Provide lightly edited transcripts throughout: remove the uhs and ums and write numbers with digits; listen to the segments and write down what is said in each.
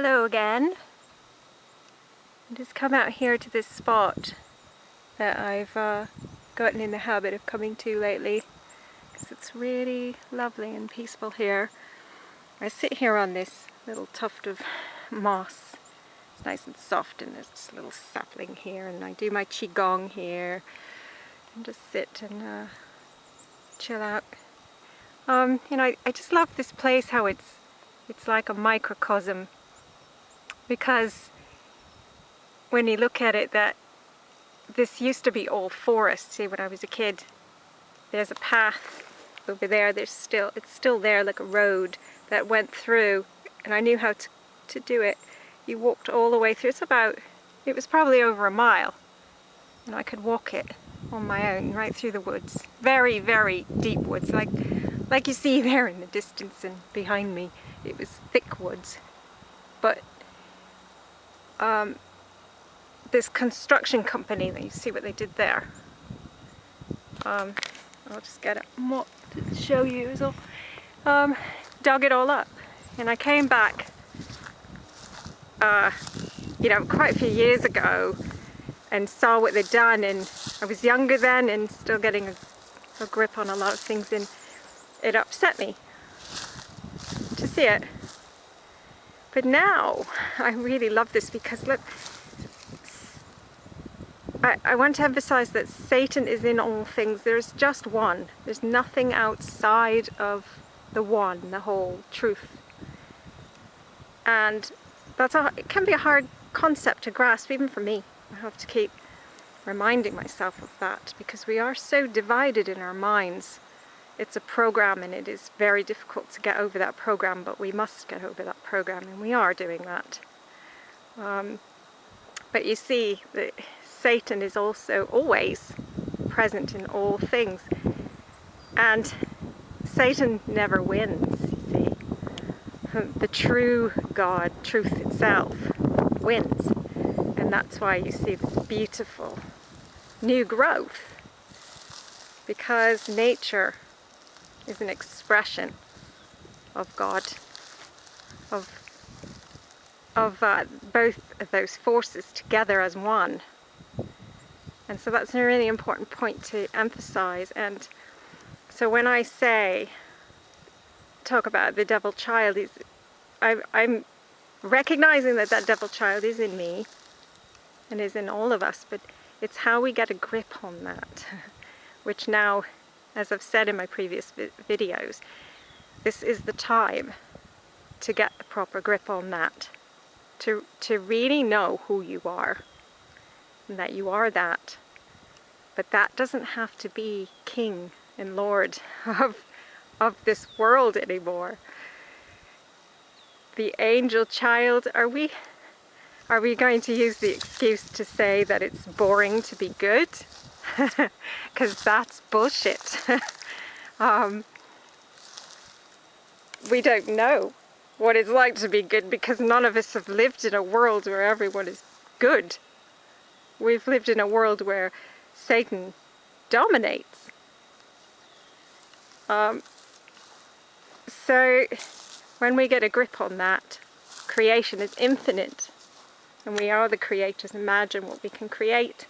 Hello again. I just come out here to this spot that I've gotten in the habit of coming to lately because it's really lovely and peaceful here. I sit here on this little tuft of moss. It's nice and soft and there's this little sapling here, and I do my qigong here and just sit and chill out. I just love this place, how it's like a microcosm, because when you look at it, that this used to be all forest. See, when I was a kid, there's a path over there, it's still there, like a road that went through, and I knew how to do it. You walked all the way through. It was probably over a mile, and I could walk it on my own right through the woods. Very, very deep woods, like you see there in the distance and behind me. It was thick woods, but this construction company, you see what they did there. I'll just get a mop to show you as well. Dug it all up, and I came back quite a few years ago and saw what they'd done, and I was younger then and still getting a grip on a lot of things, and it upset me to see it. But now I really love this because look, I want to emphasize that Satan is in all things. There's just one. There's nothing outside of the one, the whole truth. And it can be a hard concept to grasp, even for me. I have to keep reminding myself of that, because we are so divided in our minds. It's a program, and it is very difficult to get over that program, but we must get over that program, and we are doing that. But you see that Satan is also always present in all things, and Satan never wins, you see. The true God, truth itself, wins, and that's why you see this beautiful new growth, because nature is an expression of God, of both of those forces together as one. And so that's a really important point to emphasize. And so when I talk about the devil child, I'm recognizing that devil child is in me and is in all of us, but it's how we get a grip on that, which now, as I've said in my previous videos, this is the time to get a proper grip on that, to really know who you are, and that you are that. But that doesn't have to be king and lord of this world anymore. The angel child, are we going to use the excuse to say that it's boring to be good? Because that's bullshit. We don't know what it's like to be good, because none of us have lived in a world where everyone is good. We've lived in a world where Satan dominates. So when we get a grip on that, creation is infinite, and we are the creators. Imagine what we can create,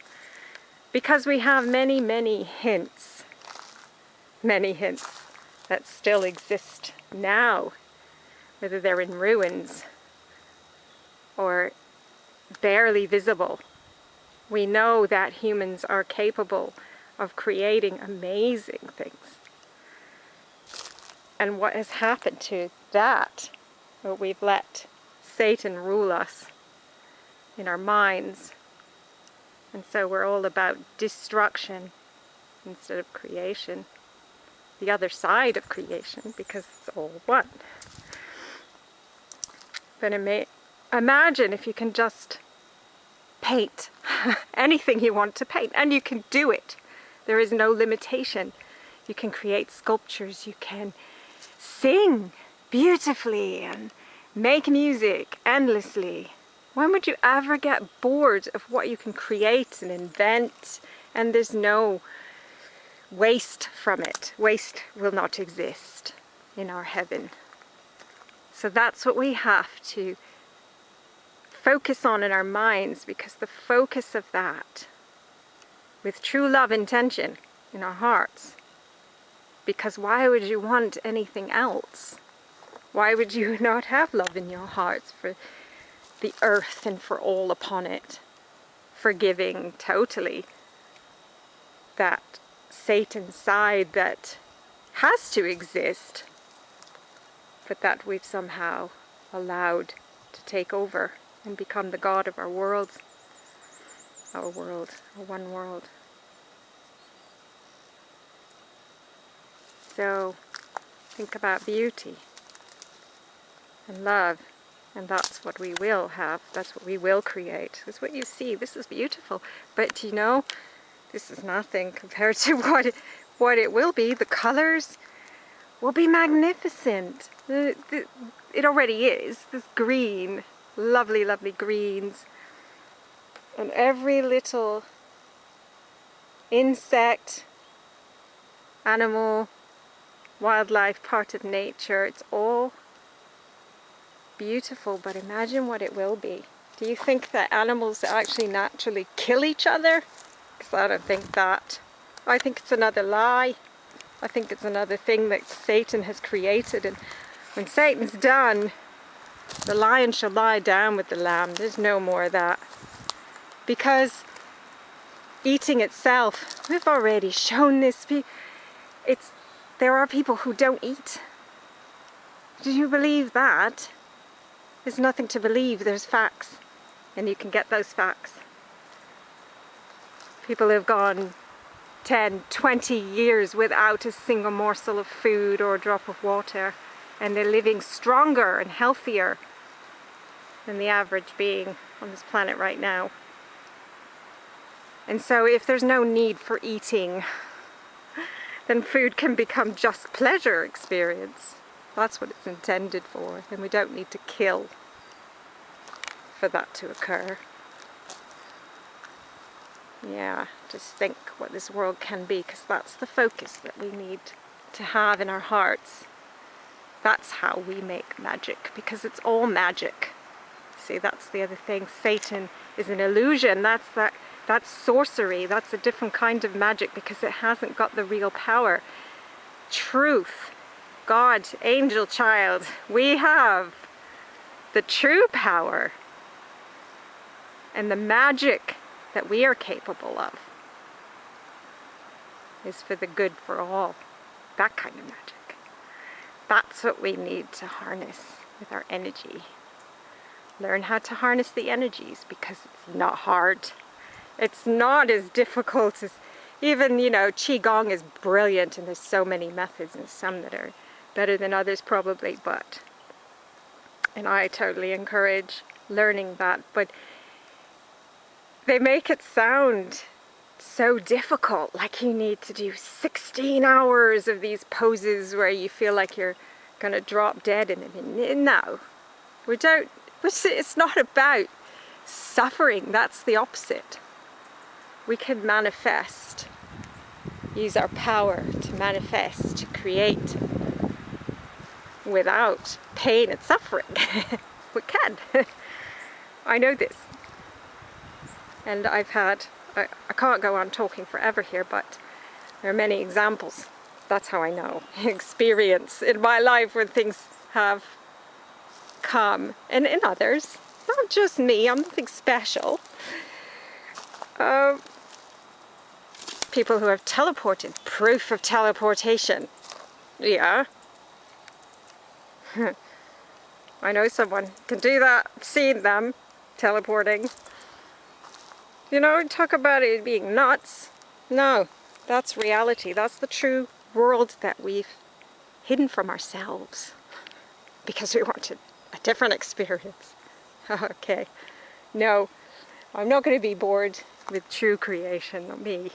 because we have many, many hints that still exist now, whether they're in ruins or barely visible. We know that humans are capable of creating amazing things. And what has happened to that? Well, we've let Satan rule us in our minds. And so we're all about destruction instead of creation. The other side of creation, because it's all one. But imagine if you can just paint anything you want to paint, and you can do it. There is no limitation. You can create sculptures, you can sing beautifully and make music endlessly. When would you ever get bored of what you can create and invent? And there's no waste from it. Waste will not exist in our heaven. So that's what we have to focus on in our minds, because the focus of that, with true love intention in our hearts, because why would you want anything else? Why would you not have love in your hearts for the earth and for all upon it? Forgiving totally that Satan side that has to exist, but that we've somehow allowed to take over and become the god of our world, our one world. So think about beauty and love, and that's what we will have, that's what we will create. That's what you see. This is beautiful, but you know, this is nothing compared to what it will be. The colors will be magnificent. It already is. This green, lovely, lovely greens, and every little insect, animal, wildlife, part of nature, it's all beautiful, but imagine what it will be. Do you think that animals actually naturally kill each other? Because I don't think that. I think it's another lie. I think it's another thing that Satan has created, and when Satan's done, the lion shall lie down with the lamb. There's no more of that. Because eating itself, we've already shown this. There are people who don't eat. Do you believe that? There's nothing to believe, there's facts. And you can get those facts. People have gone 10, 20 years without a single morsel of food or a drop of water, and they're living stronger and healthier than the average being on this planet right now. And so if there's no need for eating, then food can become just pleasure experience. That's what it's intended for, and we don't need to kill for that to occur. Yeah, just think what this world can be, because that's the focus that we need to have in our hearts. That's how we make magic, because it's all magic. See, that's the other thing. Satan is an illusion. That's sorcery. That's a different kind of magic, because it hasn't got the real power. Truth, God, angel child, we have the true power and the magic that we are capable of is for the good for all. That kind of magic. That's what we need to harness with our energy. Learn how to harness the energies, because it's not hard. It's not as difficult as even, you know, Qigong is brilliant, and there's so many methods, and some that are better than others probably, and I totally encourage learning that, but they make it sound so difficult, like you need to do 16 hours of these poses where you feel like you're gonna drop dead in a minute. No, it's not about suffering. That's the opposite. We can manifest, use our power to manifest, to create without pain and suffering. We can. I know this. And I can't go on talking forever here, but there are many examples. That's how I know. Experience in my life when things have come, and in others, not just me, I'm nothing special. People who have teleported, proof of teleportation. Yeah. I know someone can do that. I've seen them teleporting. You know, talk about it being nuts. No, that's reality. That's the true world that we've hidden from ourselves because we wanted a different experience. Okay. No, I'm not going to be bored with true creation, not me.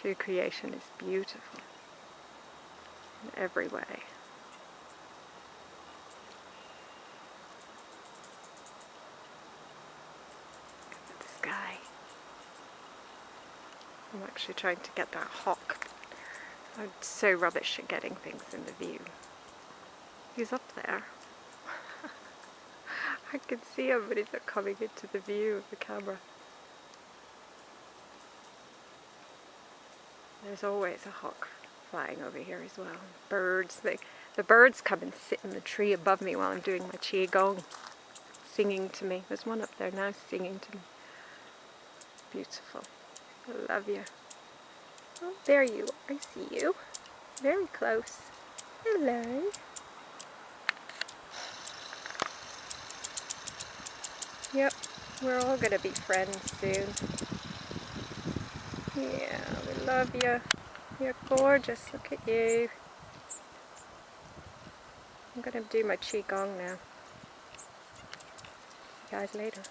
True creation is beautiful in every way. Sky. I'm actually trying to get that hawk. I'm so rubbish at getting things in the view. He's up there. I can see him, but he's not coming into the view of the camera. There's always a hawk flying over here as well. Birds, the birds come and sit in the tree above me while I'm doing my qigong, singing to me. There's one up there now singing to me. Beautiful. I love you. Oh, there you are. I see you. Very close. Hello. Yep, we're all gonna be friends soon. Yeah, we love you. You're gorgeous. Look at you. I'm gonna do my qigong now. See you guys later.